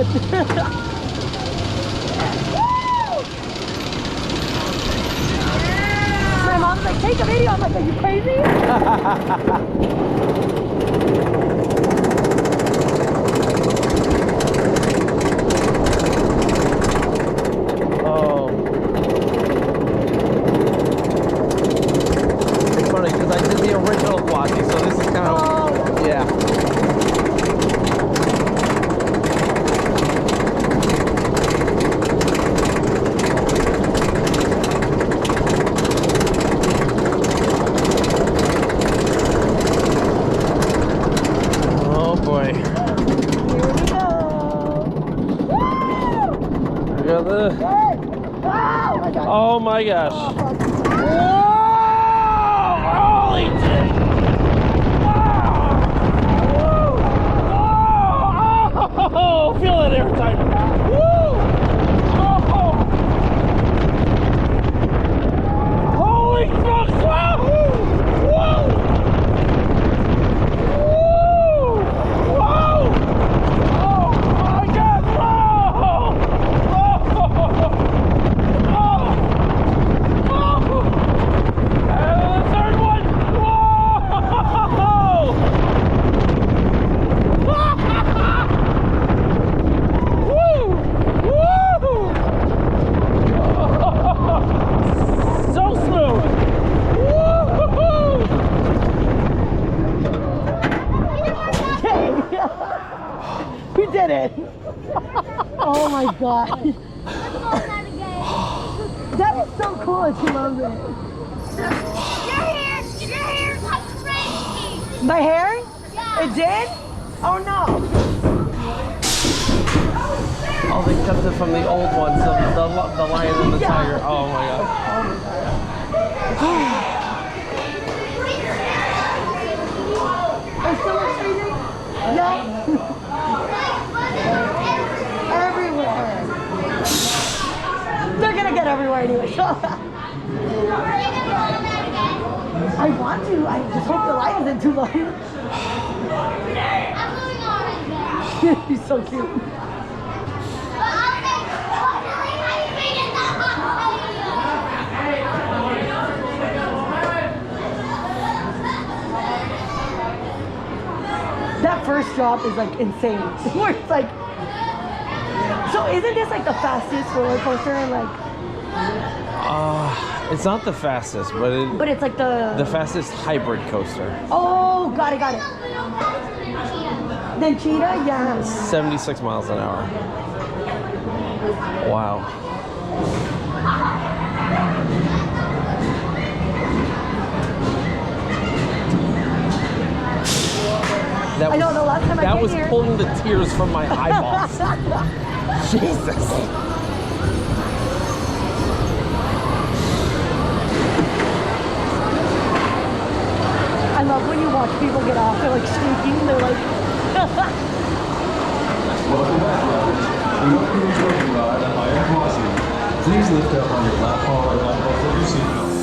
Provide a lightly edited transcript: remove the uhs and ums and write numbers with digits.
My mom's like, take a video. I'm like, are you crazy? Oh. It's funny because I did the original Gwazi, so this is kind of, yeah. Oh boy. Here we go. Look at this. Oh my god. Oh my gosh. Oh, fuck. Whoa! Holy shit! Oh, feel that airtime. Woo! Oh! Holy fuck! Whoa! Whoa! Whoa! Oh my god! Whoa! Oh! And the third one! Whoa! Woo! Woo! So smooth! Woo! We did it. Oh my god. That was so cool. She loves it. Your hair's like crazy. My hair? Yeah. It did? Oh no. Oh, they kept it from the old ones, the lion and the tiger. Oh my god. Are still excited? Yeah. Everywhere. They're gonna get everywhere anyway. I want to. I just hope the light isn't too low. I'm going on again. He's so cute. But I'll make totally anything in the That first drop is like insane. Where it's like, so isn't this like the fastest roller coaster? Like, It's not the fastest, but it's like the fastest hybrid coaster. Oh, got it. Then Cheetah, yeah. 76 miles an hour. Wow. That I know the last time I came was here. pulling the tears from my eyeballs. Jesus. I love when you watch people get off. They're like squeaking. They're like. Welcome back, riders. We hope you enjoyed your ride on Iron Gwazi. Please lift up on your lap bar or lap belt of your seatbelt.